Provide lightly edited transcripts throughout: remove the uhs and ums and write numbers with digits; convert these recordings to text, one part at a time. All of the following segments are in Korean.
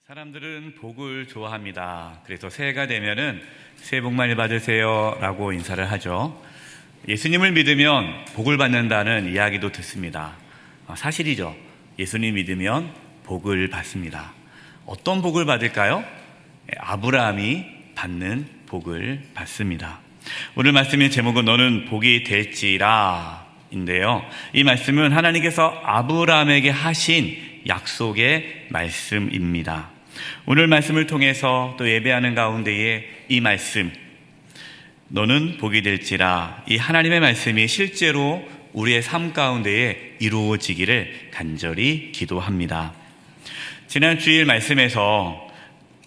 사람들은 복을 좋아합니다. 그래서 새해가 되면은 새해 복 많이 받으세요 라고 인사를 하죠. 예수님을 믿으면 복을 받는다는 이야기도 듣습니다. 사실이죠. 예수님 믿으면 복을 받습니다. 어떤 복을 받을까요? 아브라함이 받는 복을 받습니다. 오늘 말씀의 제목은 너는 복이 될지라 인데요. 이 말씀은 하나님께서 아브라함에게 하신 약속의 말씀입니다. 오늘 말씀을 통해서 또 예배하는 가운데에 이 말씀, 너는 복이 될지라, 이 하나님의 말씀이 실제로 우리의 삶 가운데에 이루어지기를 간절히 기도합니다. 지난 주일 말씀에서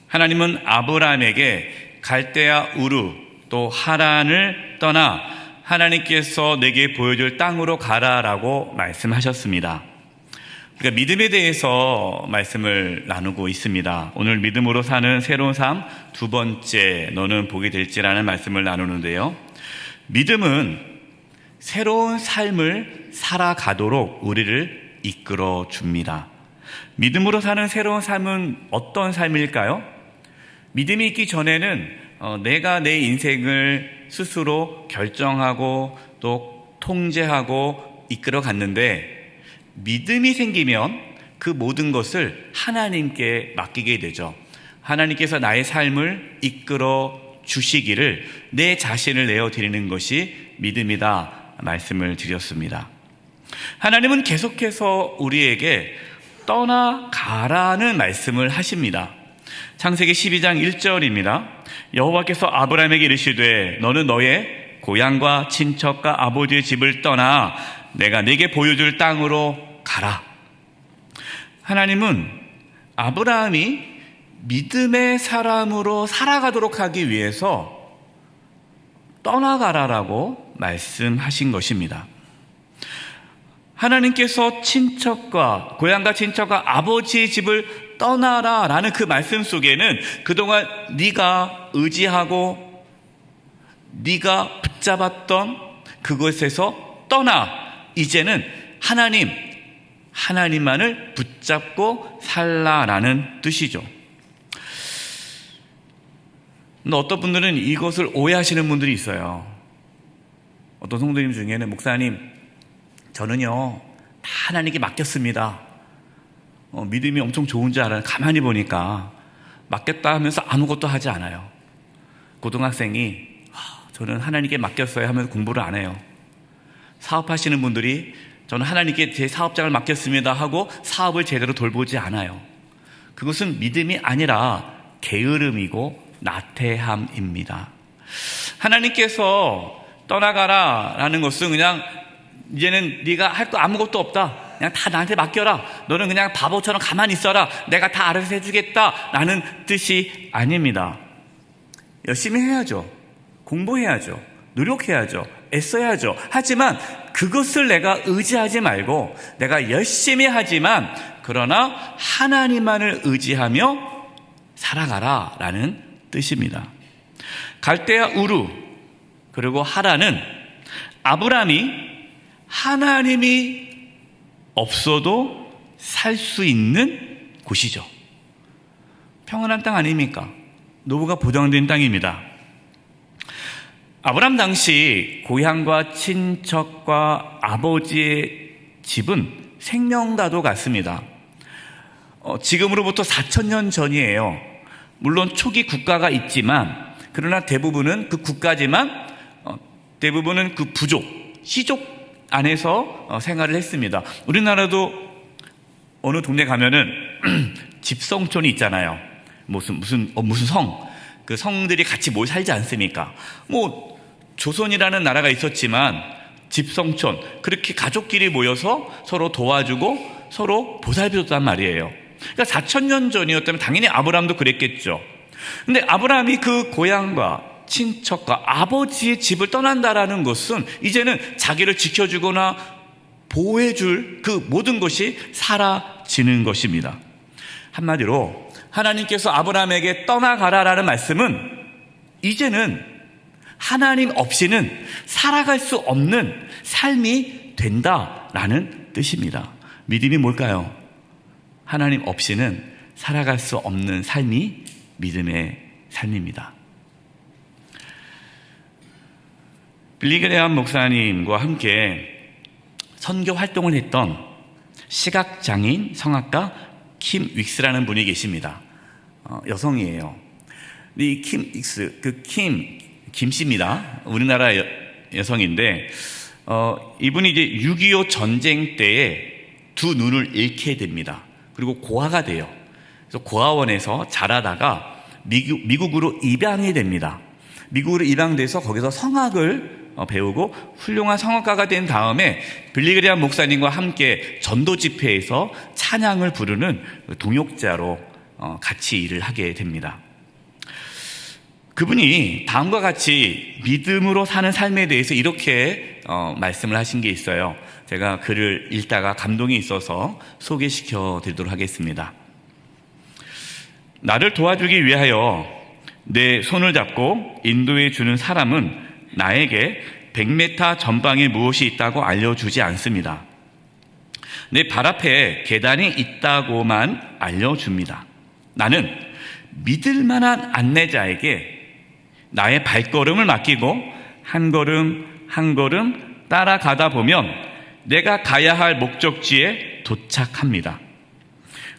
하나님은 아브라함에게 갈대아 우르 또 하란을 떠나 하나님께서 내게 보여줄 땅으로 가라라고 말씀하셨습니다. 그러니까 믿음에 대해서 말씀을 나누고 있습니다. 오늘 믿음으로 사는 새로운 삶 두 번째, 너는 복이 될지라는 말씀을 나누는데요. 믿음은 새로운 삶을 살아가도록 우리를 이끌어 줍니다. 믿음으로 사는 새로운 삶은 어떤 삶일까요? 믿음이 있기 전에는 내가 내 인생을 스스로 결정하고 또 통제하고 이끌어 갔는데, 믿음이 생기면 그 모든 것을 하나님께 맡기게 되죠. 하나님께서 나의 삶을 이끌어 주시기를 내 자신을 내어드리는 것이 믿음이다 말씀을 드렸습니다. 하나님은 계속해서 우리에게 떠나가라는 말씀을 하십니다. 창세기 12장 1절입니다. 여호와께서 아브라함에게 이르시되 너는 너의 고향과 친척과 아버지의 집을 떠나 내가 네게 보여줄 땅으로 가라. 하나님은 아브라함이 믿음의 사람으로 살아가도록 하기 위해서 떠나가라라고 말씀하신 것입니다. 하나님께서 친척과 고향과 친척과 아버지의 집을 떠나라라는 그 말씀 속에는 그동안 네가 의지하고 네가 붙잡았던 그것에서 떠나 이제는 하나님만을 붙잡고 살라라는 뜻이죠. 근데 어떤 분들은 이것을 오해하시는 분들이 있어요. 어떤 성도님 중에는 목사님, 저는요 다 하나님께 맡겼습니다. 믿음이 엄청 좋은 줄 알아요. 가만히 보니까 맡겼다 하면서 아무것도 하지 않아요. 고등학생이 저는 하나님께 맡겼어요 하면서 공부를 안 해요. 사업하시는 분들이 저는 하나님께 제 사업장을 맡겼습니다 하고 사업을 제대로 돌보지 않아요. 그것은 믿음이 아니라 게으름이고 나태함입니다. 하나님께서 떠나가라라는 것은 그냥 이제는 네가 할 거 아무것도 없다, 그냥 다 나한테 맡겨라, 너는 그냥 바보처럼 가만히 있어라, 내가 다 알아서 해주겠다라는 뜻이 아닙니다. 열심히 해야죠. 공부해야죠. 노력해야죠. 애써야죠. 하지만 그것을 내가 의지하지 말고 내가 열심히 하지만 그러나 하나님만을 의지하며 살아가라라는 뜻입니다. 갈대아 우르 그리고 하란은 아브라함이 하나님이 없어도 살 수 있는 곳이죠. 평안한 땅 아닙니까? 노후가 보장된 땅입니다. 아브라함 당시 고향과 친척과 아버지의 집은 생명과도 같습니다. 지금으로부터 4,000년 전이에요. 물론 초기 국가가 있지만 그러나 대부분은 그 국가지만 대부분은 그 부족, 시족 안에서 생활을 했습니다. 우리나라도 어느 동네 가면은 집성촌이 있잖아요. 무슨 성, 그 성들이 같이 모여 살지 않습니까? 조선이라는 나라가 있었지만 집성촌, 그렇게 가족끼리 모여서 서로 도와주고 서로 보살펴줬단 말이에요. 그러니까 4,000년 전이었다면 당연히 아브라함도 그랬겠죠. 근데 아브라함이 그 고향과 친척과 아버지의 집을 떠난다라는 것은 이제는 자기를 지켜주거나 보호해줄 그 모든 것이 사라지는 것입니다. 한마디로 하나님께서 아브라함에게 떠나가라라는 말씀은 이제는 하나님 없이는 살아갈 수 없는 삶이 된다라는 뜻입니다. 믿음이 뭘까요? 하나님 없이는 살아갈 수 없는 삶이 믿음의 삶입니다. 빌리 그레이엄 목사님과 함께 선교 활동을 했던 시각장애인 성악가 킴 윅스라는 분이 계십니다. 여성이에요. 이 킴 윅스, 김씨입니다. 우리나라 여성인데, 이분이 이제 6.25 전쟁 때에 두 눈을 잃게 됩니다. 그리고 고아가 돼요. 그래서 고아원에서 자라다가 미국으로 입양이 됩니다. 미국으로 입양돼서 거기서 성악을 배우고 훌륭한 성악가가 된 다음에 빌리 그레이엄 목사님과 함께 전도 집회에서 찬양을 부르는 동역자로 같이 일을 하게 됩니다. 그분이 다음과 같이 믿음으로 사는 삶에 대해서 이렇게 말씀을 하신 게 있어요. 제가 글을 읽다가 감동이 있어서 소개시켜 드리도록 하겠습니다. 나를 도와주기 위하여 내 손을 잡고 인도해 주는 사람은 나에게 100m 전방에 무엇이 있다고 알려주지 않습니다. 내 발 앞에 계단이 있다고만 알려줍니다. 나는 믿을 만한 안내자에게 나의 발걸음을 맡기고 한 걸음 한 걸음 따라가다 보면 내가 가야 할 목적지에 도착합니다.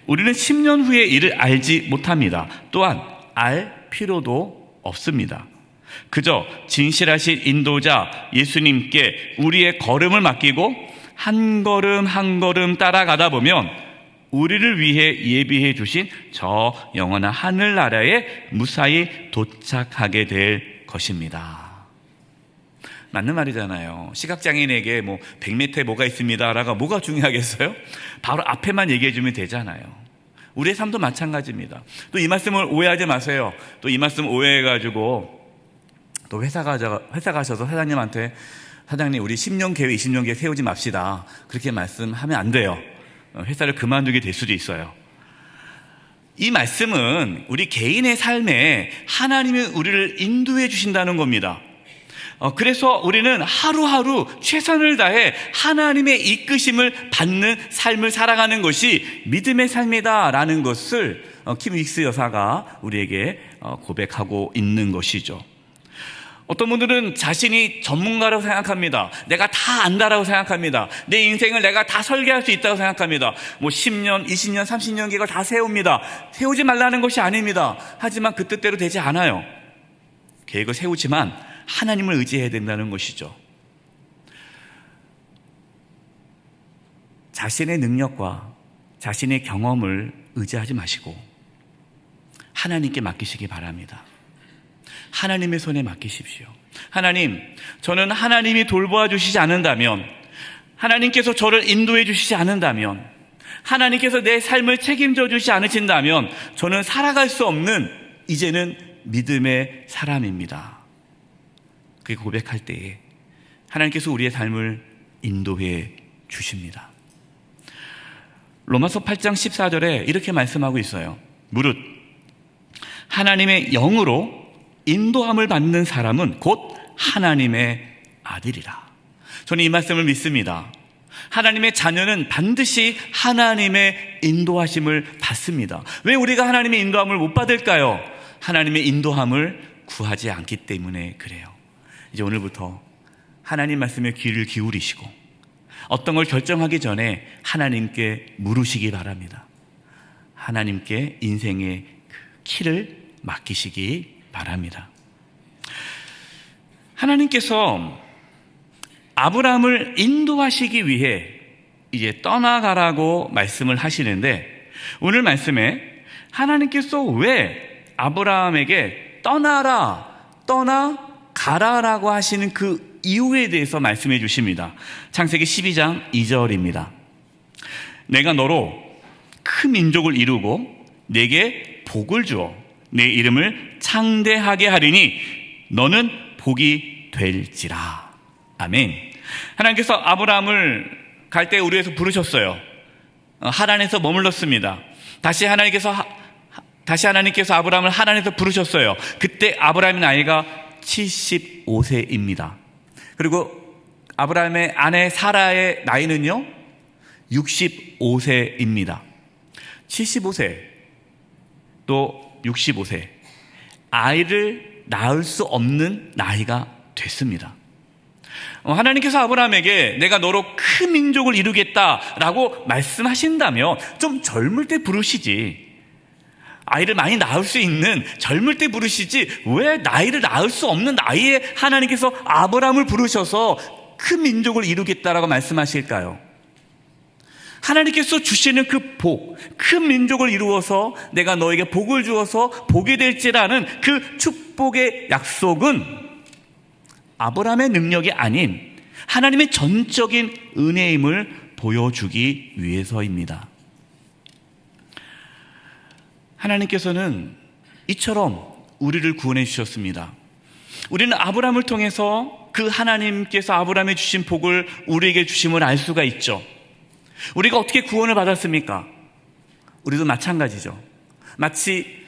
우리는 10년 후의 일을 알지 못합니다. 또한 알 필요도 없습니다. 그저 진실하신 인도자 예수님께 우리의 걸음을 맡기고 한 걸음 한 걸음 따라가다 보면 우리를 위해 예비해 주신 저 영원한 하늘나라에 무사히 도착하게 될 것입니다. 맞는 말이잖아요. 시각장애인에게 100m에 뭐가 있습니다라가 뭐가 중요하겠어요? 바로 앞에만 얘기해 주면 되잖아요. 우리의 삶도 마찬가지입니다. 또 이 말씀을 오해하지 마세요. 또 이 말씀 오해해가지고 또 회사 가셔서 사장님한테 사장님 우리 10년 계획 20년 계획 세우지 맙시다 그렇게 말씀하면 안 돼요. 회사를 그만두게 될 수도 있어요. 이 말씀은 우리 개인의 삶에 하나님이 우리를 인도해 주신다는 겁니다. 그래서 우리는 하루하루 최선을 다해 하나님의 이끄심을 받는 삶을 살아가는 것이 믿음의 삶이다라는 것을 킴 윅스 여사가 우리에게 고백하고 있는 것이죠. 어떤 분들은 자신이 전문가라고 생각합니다. 내가 다 안다라고 생각합니다. 내 인생을 내가 다 설계할 수 있다고 생각합니다. 10년, 20년, 30년 계획을 다 세웁니다. 세우지 말라는 것이 아닙니다. 하지만 그 뜻대로 되지 않아요. 계획을 세우지만 하나님을 의지해야 된다는 것이죠. 자신의 능력과 자신의 경험을 의지하지 마시고 하나님께 맡기시기 바랍니다. 하나님의 손에 맡기십시오. 하나님, 저는 하나님이 돌보아 주시지 않는다면, 하나님께서 저를 인도해 주시지 않는다면, 하나님께서 내 삶을 책임져 주시지 않으신다면 저는 살아갈 수 없는 이제는 믿음의 사람입니다. 그렇게 고백할 때에 하나님께서 우리의 삶을 인도해 주십니다. 로마서 8장 14절에 이렇게 말씀하고 있어요. 무릇 하나님의 영으로 인도함을 받는 사람은 곧 하나님의 아들이라. 저는 이 말씀을 믿습니다. 하나님의 자녀는 반드시 하나님의 인도하심을 받습니다. 왜 우리가 하나님의 인도함을 못 받을까요? 하나님의 인도함을 구하지 않기 때문에 그래요. 이제 오늘부터 하나님 말씀에 귀를 기울이시고 어떤 걸 결정하기 전에 하나님께 물으시기 바랍니다. 하나님께 인생의 키를 맡기시기 바랍니다. 하나님께서 아브라함을 인도하시기 위해 이제 떠나가라고 말씀을 하시는데 오늘 말씀에 하나님께서 왜 아브라함에게 떠나가라고 하시는 그 이유에 대해서 말씀해 주십니다. 창세기 12장 2절입니다. 내가 너로 큰 민족을 이루고 내게 복을 주어 내 이름을 창대하게 하리니 너는 복이 될지라. 아멘. 하나님께서 아브라함을 갈대우르에서 부르셨어요. 하란에서 머물렀습니다. 다시 하나님께서 아브라함을 하란에서 부르셨어요. 그때 아브라함의 나이가 75세입니다. 그리고 아브라함의 아내 사라의 나이는요 65세입니다. 75세 또 65세, 아이를 낳을 수 없는 나이가 됐습니다. 하나님께서 아브라함에게 내가 너로 큰 민족을 이루겠다라고 말씀하신다면 좀 젊을 때 부르시지, 아이를 많이 낳을 수 있는 젊을 때 부르시지 왜 나이를 낳을 수 없는 나이에 하나님께서 아브라함을 부르셔서 큰 민족을 이루겠다라고 말씀하실까요? 하나님께서 주시는 그 복, 큰 민족을 이루어서 내가 너에게 복을 주어서 복이 될지라는 그 축복의 약속은 아브라함의 능력이 아닌 하나님의 전적인 은혜임을 보여주기 위해서입니다. 하나님께서는 이처럼 우리를 구원해 주셨습니다. 우리는 아브라함을 통해서 그 하나님께서 아브라함에 주신 복을 우리에게 주심을 알 수가 있죠. 우리가 어떻게 구원을 받았습니까? 우리도 마찬가지죠. 마치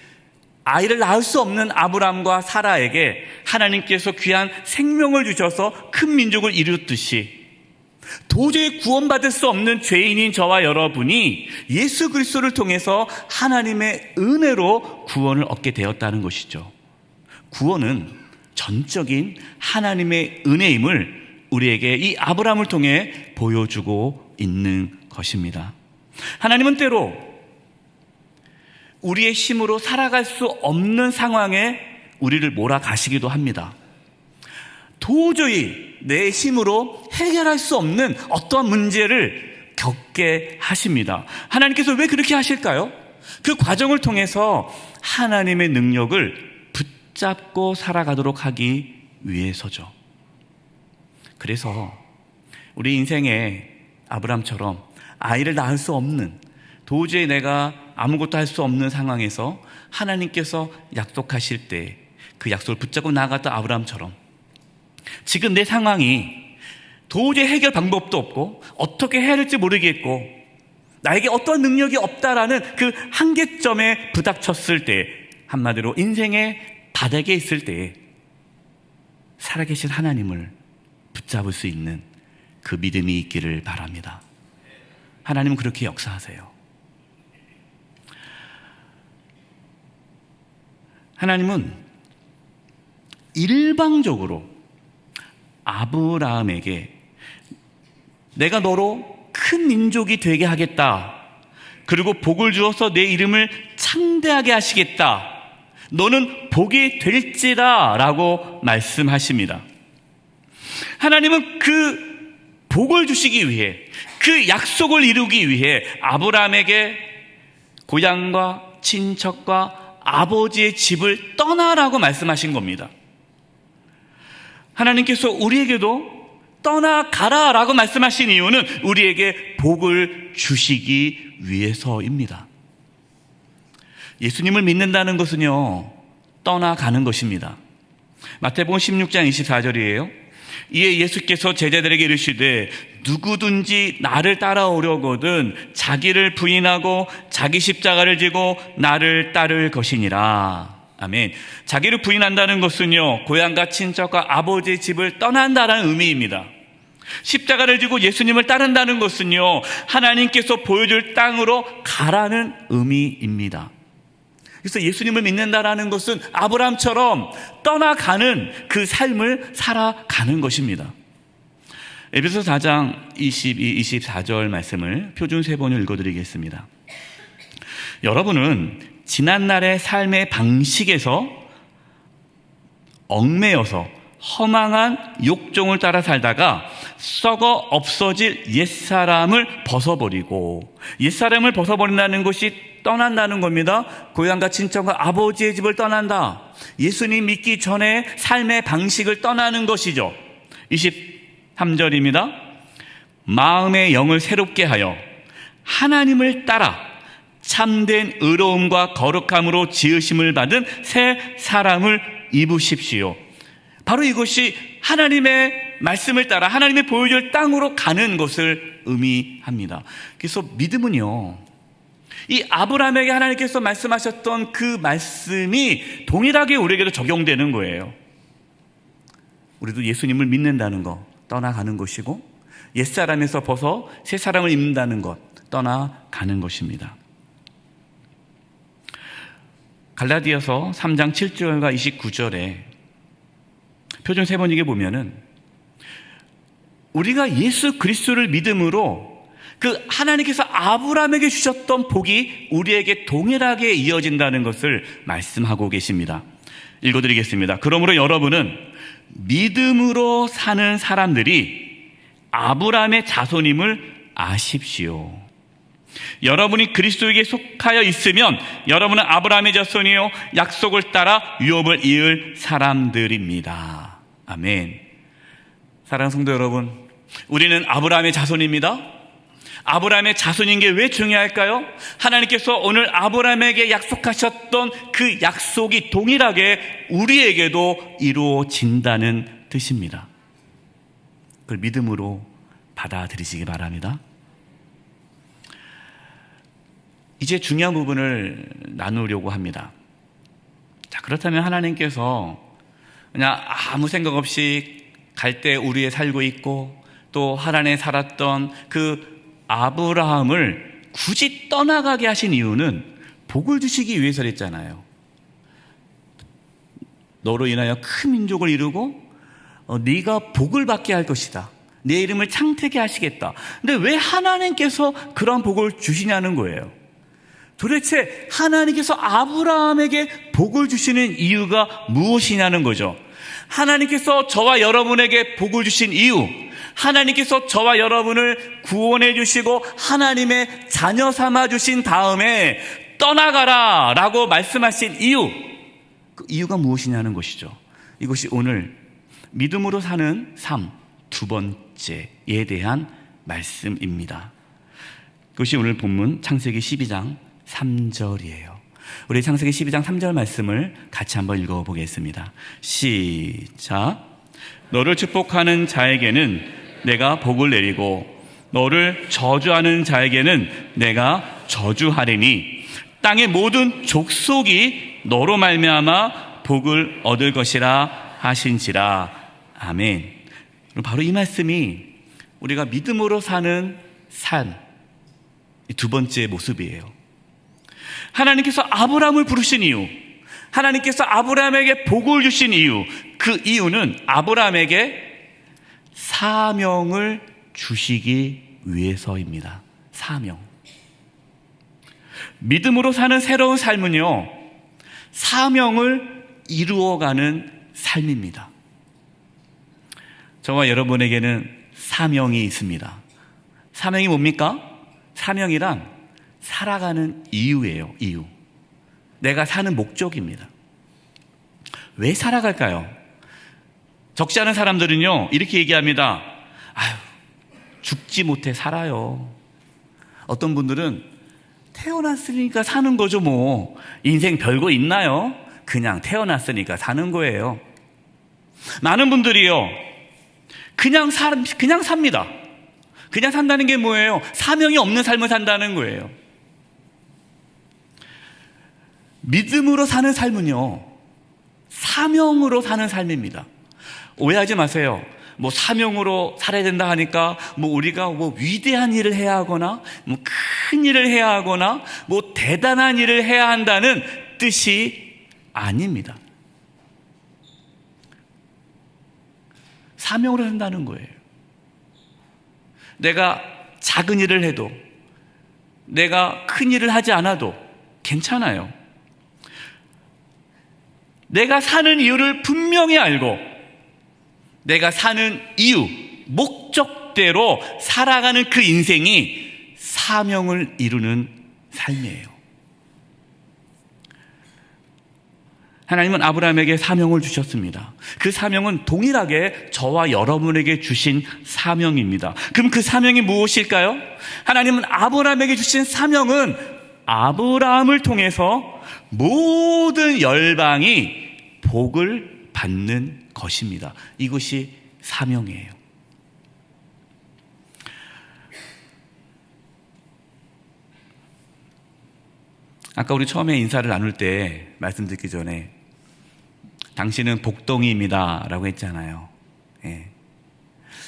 아이를 낳을 수 없는 아브라함과 사라에게 하나님께서 귀한 생명을 주셔서 큰 민족을 이루듯이 도저히 구원받을 수 없는 죄인인 저와 여러분이 예수 그리스도를 통해서 하나님의 은혜로 구원을 얻게 되었다는 것이죠. 구원은 전적인 하나님의 은혜임을 우리에게 이 아브라함을 통해 보여주고 있는 것입니다. 하나님은 때로 우리의 힘으로 살아갈 수 없는 상황에 우리를 몰아가시기도 합니다. 도저히 내 힘으로 해결할 수 없는 어떠한 문제를 겪게 하십니다. 하나님께서 왜 그렇게 하실까요? 그 과정을 통해서 하나님의 능력을 붙잡고 살아가도록 하기 위해서죠. 그래서 우리 인생에 아브라함처럼 아이를 낳을 수 없는, 도저히 내가 아무것도 할 수 없는 상황에서 하나님께서 약속하실 때 그 약속을 붙잡고 나아갔던 아브라함처럼 지금 내 상황이 도저히 해결 방법도 없고 어떻게 해야 할지 모르겠고 나에게 어떤 능력이 없다라는 그 한계점에 부닥쳤을 때, 한마디로 인생의 바닥에 있을 때 살아계신 하나님을 붙잡을 수 있는 그 믿음이 있기를 바랍니다. 하나님은 그렇게 역사하세요. 하나님은 일방적으로 아브라함에게 내가 너로 큰 민족이 되게 하겠다, 그리고 복을 주어서 내 이름을 창대하게 하시겠다, 너는 복이 될지라 라고 말씀하십니다. 하나님은 그 복을 주시기 위해, 그 약속을 이루기 위해 아브라함에게 고향과 친척과 아버지의 집을 떠나라고 말씀하신 겁니다. 하나님께서 우리에게도 떠나가라 라고 말씀하신 이유는 우리에게 복을 주시기 위해서입니다. 예수님을 믿는다는 것은요, 떠나가는 것입니다. 마태복음 16장 24절이에요. 이에 예수께서 제자들에게 이르시되 누구든지 나를 따라오려거든 자기를 부인하고 자기 십자가를 지고 나를 따를 것이니라. 아멘. 자기를 부인한다는 것은요, 고향과 친척과 아버지의 집을 떠난다는 의미입니다. 십자가를 지고 예수님을 따른다는 것은요, 하나님께서 보여줄 땅으로 가라는 의미입니다. 그래서 예수님을 믿는다라는 것은 아브라함처럼 떠나가는 그 삶을 살아가는 것입니다. 에베소 4장 22, 24절 말씀을 표준 세 번을 읽어드리겠습니다. 여러분은 지난날의 삶의 방식에서 얽매여서 허망한 욕종을 따라 살다가 썩어 없어질 옛사람을 벗어버리고, 옛사람을 벗어버린다는 것이 떠난다는 겁니다. 고향과 친척과 아버지의 집을 떠난다. 예수님 믿기 전에 삶의 방식을 떠나는 것이죠. 23절입니다. 마음의 영을 새롭게 하여 하나님을 따라 참된 의로움과 거룩함으로 지으심을 받은 새 사람을 입으십시오. 바로 이것이 하나님의 말씀을 따라 하나님의 보여줄 땅으로 가는 것을 의미합니다. 그래서 믿음은요, 이 아브라함에게 하나님께서 말씀하셨던 그 말씀이 동일하게 우리에게도 적용되는 거예요. 우리도 예수님을 믿는다는 것, 떠나가는 것이고, 옛사람에서 벗어 새 사람을 입는다는 것, 떠나가는 것입니다. 갈라디아서 3장 7절과 29절에 표준 세번역에 보면은 우리가 예수 그리스도를 믿음으로 그 하나님께서 아브라함에게 주셨던 복이 우리에게 동일하게 이어진다는 것을 말씀하고 계십니다. 읽어드리겠습니다. 그러므로 여러분은 믿음으로 사는 사람들이 아브라함의 자손임을 아십시오. 여러분이 그리스도에게 속하여 있으면 여러분은 아브라함의 자손이요 약속을 따라 유업을 이을 사람들입니다. 아멘. 사랑하는 성도 여러분, 우리는 아브라함의 자손입니다. 아브라함의 자손인 게 왜 중요할까요? 하나님께서 오늘 아브라함에게 약속하셨던 그 약속이 동일하게 우리에게도 이루어진다는 뜻입니다. 그걸 믿음으로 받아들이시기 바랍니다. 이제 중요한 부분을 나누려고 합니다. 자, 그렇다면 하나님께서 그냥 아무 생각 없이 갈대 우리에 살고 있고 또 하란에 살았던 그 아브라함을 굳이 떠나가게 하신 이유는 복을 주시기 위해서랬잖아요. 너로 인하여 큰 민족을 이루고 네가 복을 받게 할 것이다. 내 이름을 창택게 하시겠다. 근데 왜 하나님께서 그런 복을 주시냐는 거예요. 도대체 하나님께서 아브라함에게 복을 주시는 이유가 무엇이냐는 거죠. 하나님께서 저와 여러분에게 복을 주신 이유, 하나님께서 저와 여러분을 구원해 주시고 하나님의 자녀 삼아 주신 다음에 떠나가라 라고 말씀하신 이유, 그 이유가 무엇이냐는 것이죠. 이것이 오늘 믿음으로 사는 삶 두 번째에 대한 말씀입니다. 그것이 오늘 본문 창세기 12장 3절이에요. 우리 창세기 12장 3절 말씀을 같이 한번 읽어보겠습니다. 시작. 너를 축복하는 자에게는 내가 복을 내리고 너를 저주하는 자에게는 내가 저주하리니 땅의 모든 족속이 너로 말미암아 복을 얻을 것이라 하신지라. 아멘. 바로 이 말씀이 우리가 믿음으로 사는 삶, 두 번째 모습이에요. 하나님께서 아브라함을 부르신 이유, 하나님께서 아브라함에게 복을 주신 이유, 그 이유는 아브라함에게 사명을 주시기 위해서입니다. 사명. 믿음으로 사는 새로운 삶은요, 사명을 이루어가는 삶입니다. 저와 여러분에게는 사명이 있습니다. 사명이 뭡니까? 사명이란 살아가는 이유예요. 이유. 내가 사는 목적입니다. 왜 살아갈까요? 적지 않은 사람들은요 이렇게 얘기합니다. 아유, 죽지 못해 살아요. 어떤 분들은 태어났으니까 사는 거죠. 뭐 인생 별거 있나요? 그냥 태어났으니까 사는 거예요. 많은 분들이요 그냥 삽니다. 그냥 산다는 게 뭐예요? 사명이 없는 삶을 산다는 거예요. 믿음으로 사는 삶은요 사명으로 사는 삶입니다. 오해하지 마세요. 뭐 사명으로 살아야 된다 하니까 뭐 우리가 뭐 위대한 일을 해야 하거나 뭐 큰 일을 해야 하거나 뭐 대단한 일을 해야 한다는 뜻이 아닙니다. 사명으로 산다는 거예요. 내가 작은 일을 해도 내가 큰 일을 하지 않아도 괜찮아요. 내가 사는 이유를 분명히 알고 내가 사는 이유, 목적대로 살아가는 그 인생이 사명을 이루는 삶이에요. 하나님은 아브라함에게 사명을 주셨습니다. 그 사명은 동일하게 저와 여러분에게 주신 사명입니다. 그럼 그 사명이 무엇일까요? 하나님은 아브라함에게 주신 사명은 아브라함을 통해서 모든 열방이 복을 받는 것입니다. 이것이 사명이에요. 아까 우리 처음에 인사를 나눌 때 말씀드리기 전에 당신은 복덩이입니다 라고 했잖아요. 예.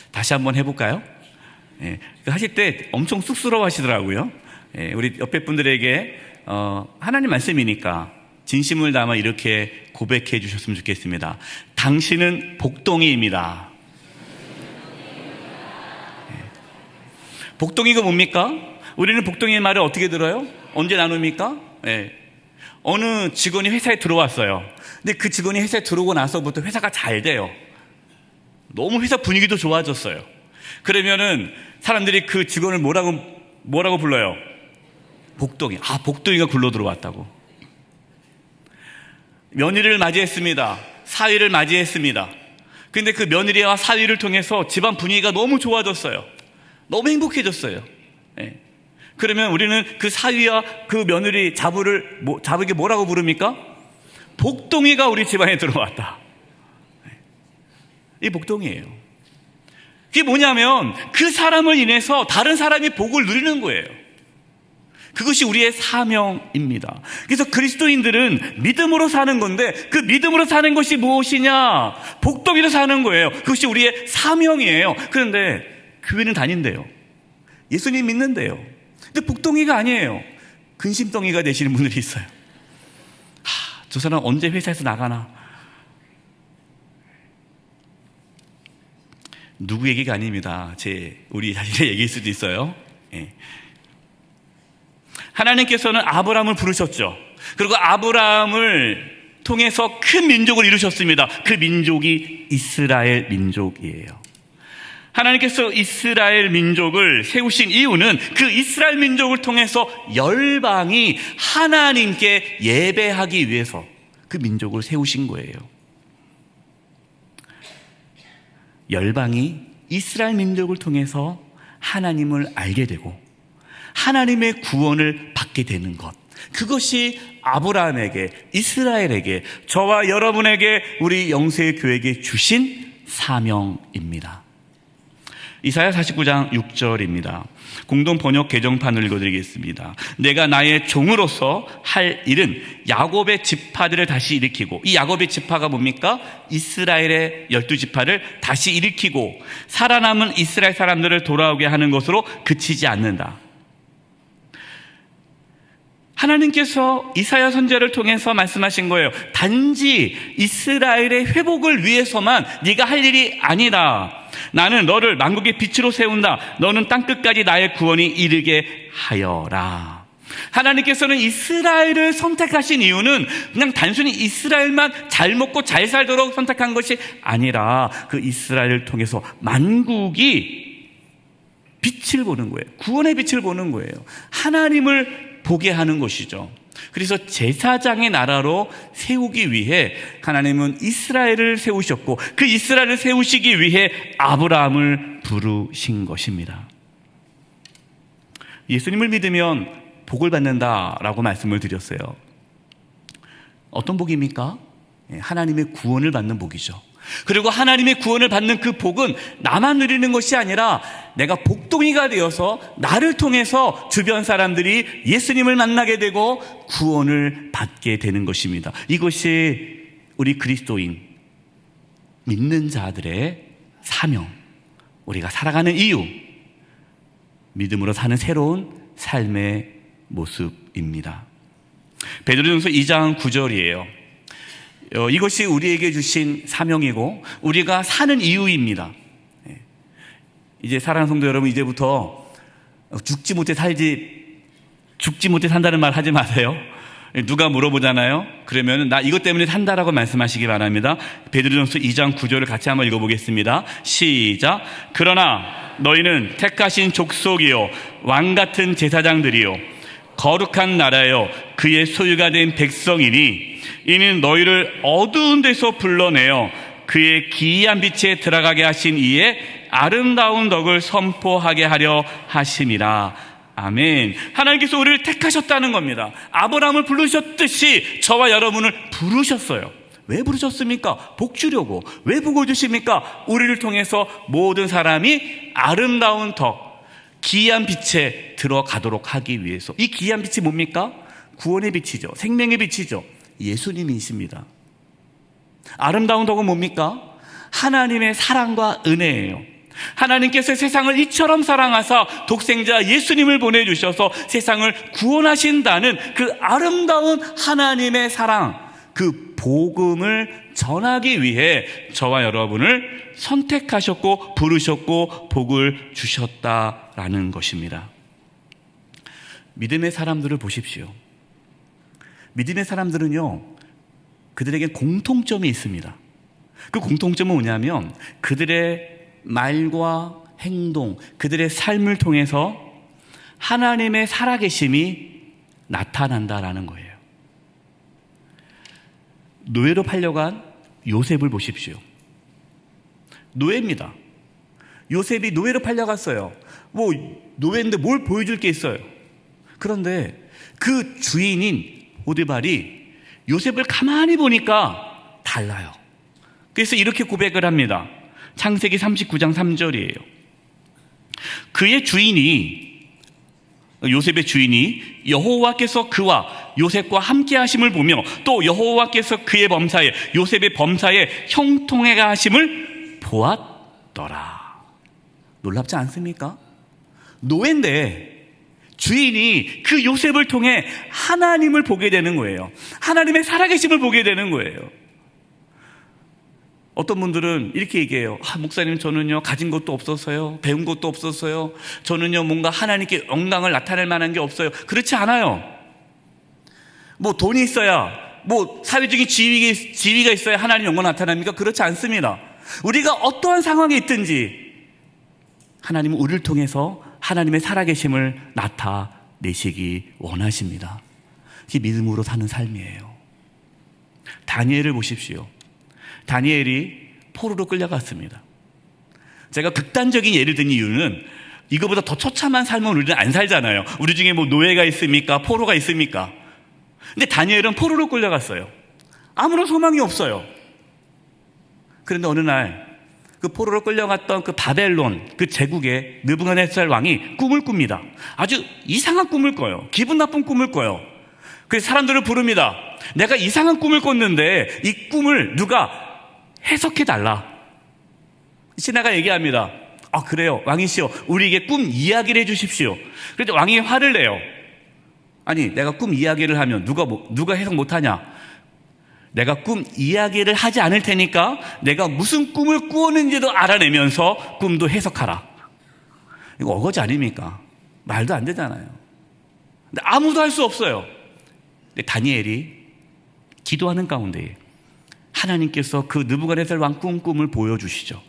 다시 한번 해볼까요? 예. 하실 때 엄청 쑥스러워 하시더라고요. 예. 우리 옆에 분들에게 하나님 말씀이니까 진심을 담아 이렇게 고백해 주셨으면 좋겠습니다. 당신은 복덩이입니다. 복덩이가 뭡니까? 우리는 복덩이의 말을 어떻게 들어요? 언제 나눕니까? 어느 직원이 회사에 들어왔어요. 근데 그 직원이 회사에 들어오고 나서부터 회사가 잘 돼요. 너무 회사 분위기도 좋아졌어요. 그러면은 사람들이 그 직원을 뭐라고 불러요? 복덩이. 복덩이가 굴러 들어왔다고. 며느리를 맞이했습니다. 사위를 맞이했습니다. 근데 그 며느리와 사위를 통해서 집안 분위기가 너무 좋아졌어요. 너무 행복해졌어요. 그러면 우리는 그 사위와 그 며느리 자부에게 뭐라고 부릅니까? 복덩이가 우리 집안에 들어왔다. 이 복덩이에요. 그게 뭐냐면 그 사람을 인해서 다른 사람이 복을 누리는 거예요. 그것이 우리의 사명입니다. 그래서 그리스도인들은 믿음으로 사는 건데 그 믿음으로 사는 것이 무엇이냐? 복덩이로 사는 거예요. 그것이 우리의 사명이에요. 그런데 교회는 다닌대요. 예수님 믿는데요. 근데 복덩이가 아니에요. 근심덩이가 되시는 분들이 있어요. 저 사람 언제 회사에서 나가나? 누구 얘기가 아닙니다. 우리 자신의 얘기일 수도 있어요. 하나님께서는 아브라함을 부르셨죠. 그리고 아브라함을 통해서 큰 민족을 이루셨습니다. 그 민족이 이스라엘 민족이에요. 하나님께서 이스라엘 민족을 세우신 이유는 그 이스라엘 민족을 통해서 열방이 하나님께 예배하기 위해서 그 민족을 세우신 거예요. 열방이 이스라엘 민족을 통해서 하나님을 알게 되고 하나님의 구원을 받게 되는 것, 그것이 아브라함에게, 이스라엘에게, 저와 여러분에게, 우리 영세교회에게 주신 사명입니다. 이사야 49장 6절입니다. 공동 번역 개정판을 읽어드리겠습니다. 내가 나의 종으로서 할 일은 야곱의 지파들을 다시 일으키고, 이 야곱의 지파가 뭡니까? 이스라엘의 12지파를 다시 일으키고 살아남은 이스라엘 사람들을 돌아오게 하는 것으로 그치지 않는다. 하나님께서 이사야 선지자를 통해서 말씀하신 거예요. 단지 이스라엘의 회복을 위해서만 네가 할 일이 아니다. 나는 너를 만국의 빛으로 세운다. 너는 땅끝까지 나의 구원이 이르게 하여라. 하나님께서는 이스라엘을 선택하신 이유는 그냥 단순히 이스라엘만 잘 먹고 잘 살도록 선택한 것이 아니라 그 이스라엘을 통해서 만국이 빛을 보는 거예요. 구원의 빛을 보는 거예요. 하나님을 보게 하는 것이죠. 그래서 제사장의 나라로 세우기 위해 하나님은 이스라엘을 세우셨고 그 이스라엘을 세우시기 위해 아브라함을 부르신 것입니다. 예수님을 믿으면 복을 받는다라고 말씀을 드렸어요. 어떤 복입니까? 하나님의 구원을 받는 복이죠. 그리고 하나님의 구원을 받는 그 복은 나만 누리는 것이 아니라 내가 복덩이가 되어서 나를 통해서 주변 사람들이 예수님을 만나게 되고 구원을 받게 되는 것입니다. 이것이 우리 그리스도인 믿는 자들의 사명, 우리가 살아가는 이유, 믿음으로 사는 새로운 삶의 모습입니다. 베드로전서 2장 9절이에요. 이것이 우리에게 주신 사명이고 우리가 사는 이유입니다. 이제 사랑하는 성도 여러분, 이제부터 죽지 못해 산다는 말 하지 마세요. 누가 물어보잖아요. 그러면 나 이것 때문에 산다라고 말씀하시기 바랍니다. 베드로전서 2장 9절을 같이 한번 읽어보겠습니다. 시작. 그러나 너희는 택하신 족속이요 왕같은 제사장들이요 거룩한 나라요 그의 소유가 된 백성이니 이는 너희를 어두운 데서 불러내어 그의 기이한 빛에 들어가게 하신 이의 아름다운 덕을 선포하게 하려 하심이라. 아멘. 하나님께서 우리를 택하셨다는 겁니다. 아브라함을 부르셨듯이 저와 여러분을 부르셨어요. 왜 부르셨습니까? 복 주려고. 왜 복을 주십니까? 우리를 통해서 모든 사람이 아름다운 덕, 기이한 빛에 들어가도록 하기 위해서. 이 기이한 빛이 뭡니까? 구원의 빛이죠. 생명의 빛이죠. 예수님이십니다. 아름다운 덕은 뭡니까? 하나님의 사랑과 은혜예요. 하나님께서 세상을 이처럼 사랑하사 독생자 예수님을 보내주셔서 세상을 구원하신다는 그 아름다운 하나님의 사랑, 그 복음을 전하기 위해 저와 여러분을 선택하셨고 부르셨고 복을 주셨다라는 것입니다. 믿음의 사람들을 보십시오. 믿음의 사람들은요, 그들에게 공통점이 있습니다. 그 공통점은 뭐냐면 그들의 말과 행동, 그들의 삶을 통해서 하나님의 살아계심이 나타난다라는 거예요. 노예로 팔려간 요셉을 보십시오. 노예입니다. 요셉이 노예로 팔려갔어요. 뭐 노예인데 뭘 보여줄 게 있어요. 그런데 그 주인인 보디발이 요셉을 가만히 보니까 달라요. 그래서 이렇게 고백을 합니다. 창세기 39장 3절이에요. 그의 주인이, 요셉의 주인이 여호와께서 그와 요셉과 함께 하심을 보며 또 여호와께서 그의 범사에, 요셉의 범사에 형통하게 하심을 보았더라. 놀랍지 않습니까? 노예인데 주인이 그 요셉을 통해 하나님을 보게 되는 거예요. 하나님의 살아계심을 보게 되는 거예요. 어떤 분들은 이렇게 얘기해요. 목사님, 저는요 가진 것도 없었어요. 배운 것도 없었어요. 저는요 뭔가 하나님께 영광을 나타낼 만한 게 없어요. 그렇지 않아요. 뭐 돈이 있어야, 뭐 사회적인 지위가 있어야 하나님 영광 나타납니까? 그렇지 않습니다. 우리가 어떠한 상황에 있든지 하나님은 우리를 통해서 하나님의 살아계심을 나타내시기 원하십니다. 이게 믿음으로 사는 삶이에요. 다니엘을 보십시오. 다니엘이 포로로 끌려갔습니다. 제가 극단적인 예를 든 이유는 이거보다 더 처참한 삶은 우리는 안 살잖아요. 우리 중에 뭐 노예가 있습니까? 포로가 있습니까? 근데 다니엘은 포로로 끌려갔어요. 아무런 소망이 없어요. 그런데 어느 날 그 포로로 끌려갔던 그 바벨론 그 제국의 느부갓네살 왕이 꿈을 꿉니다. 아주 이상한 꿈을 꿔요. 기분 나쁜 꿈을 꿔요. 그래서 사람들을 부릅니다. 내가 이상한 꿈을 꿨는데 이 꿈을 누가 해석해달라. 신하가 얘기합니다. 아, 그래요. 왕이시여, 우리에게 꿈 이야기를 해주십시오. 그래서 왕이 화를 내요. 아니, 내가 꿈 이야기를 하면 누가 해석 못하냐? 내가 꿈 이야기를 하지 않을 테니까 내가 무슨 꿈을 꾸었는지도 알아내면서 꿈도 해석하라. 이거 어거지 아닙니까? 말도 안 되잖아요. 근데 아무도 할 수 없어요. 근데 다니엘이 기도하는 가운데 하나님께서 그 느부갓네살 왕 꿈을 보여주시죠.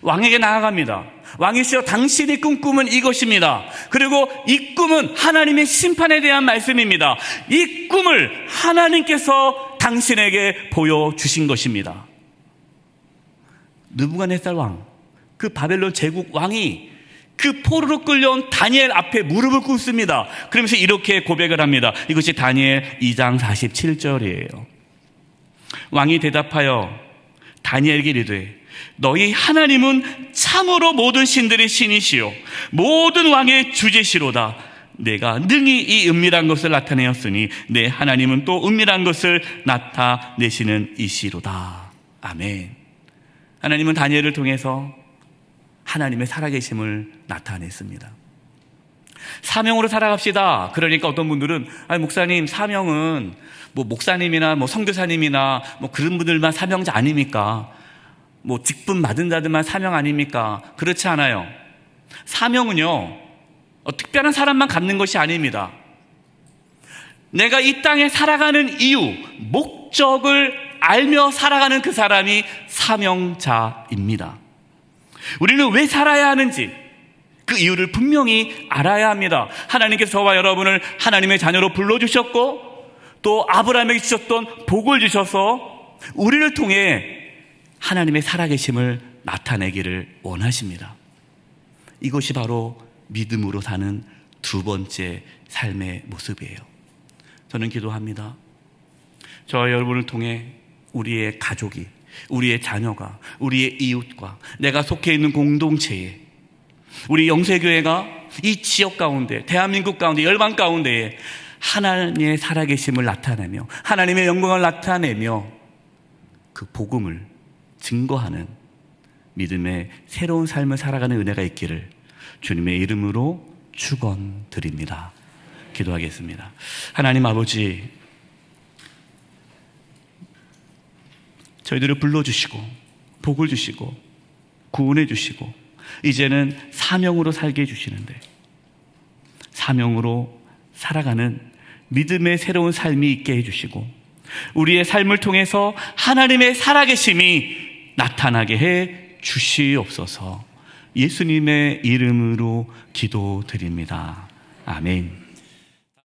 왕에게 나아갑니다. 왕이시여, 당신이 꾼 꿈은 이것입니다. 그리고 이 꿈은 하나님의 심판에 대한 말씀입니다. 이 꿈을 하나님께서 당신에게 보여주신 것입니다. 느부갓네살 왕, 그 바벨론 제국 왕이 그 포로로 끌려온 다니엘 앞에 무릎을 꿇습니다. 그러면서 이렇게 고백을 합니다. 이것이 다니엘 2장 47절이에요. 왕이 대답하여 다니엘에게 이르되 너희 하나님은 참으로 모든 신들의 신이시요 모든 왕의 주제시로다. 내가 능히 이 은밀한 것을 나타내었으니 내 하나님은 또 은밀한 것을 나타내시는 이시로다. 아멘. 하나님은 다니엘을 통해서 하나님의 살아계심을 나타냈습니다. 사명으로 살아갑시다. 그러니까 어떤 분들은 아니, 목사님, 사명은 뭐 목사님이나 뭐 선교사님이나 뭐 그런 분들만 사명자 아닙니까? 뭐 직분 받은 자들만 사명 아닙니까? 그렇지 않아요. 사명은요, 특별한 사람만 갖는 것이 아닙니다. 내가 이 땅에 살아가는 이유, 목적을 알며 살아가는 그 사람이 사명자입니다. 우리는 왜 살아야 하는지 그 이유를 분명히 알아야 합니다. 하나님께서 저와 여러분을 하나님의 자녀로 불러주셨고 또 아브라함에게 주셨던 복을 주셔서 우리를 통해 하나님의 살아계심을 나타내기를 원하십니다. 이것이 바로 믿음으로 사는 두 번째 삶의 모습이에요. 저는 기도합니다. 저와 여러분을 통해 우리의 가족이, 우리의 자녀가, 우리의 이웃과 내가 속해 있는 공동체에, 우리 영세교회가 이 지역 가운데, 대한민국 가운데, 열방 가운데에 하나님의 살아계심을 나타내며 하나님의 영광을 나타내며 그 복음을 증거하는 믿음의 새로운 삶을 살아가는 은혜가 있기를 주님의 이름으로 축원드립니다. 기도하겠습니다. 하나님 아버지, 저희들을 불러주시고 복을 주시고 구원해 주시고 이제는 사명으로 살게 해주시는데, 사명으로 살아가는 믿음의 새로운 삶이 있게 해주시고 우리의 삶을 통해서 하나님의 살아계심이 나타나게 해 주시옵소서. 예수님의 이름으로 기도드립니다. 아멘.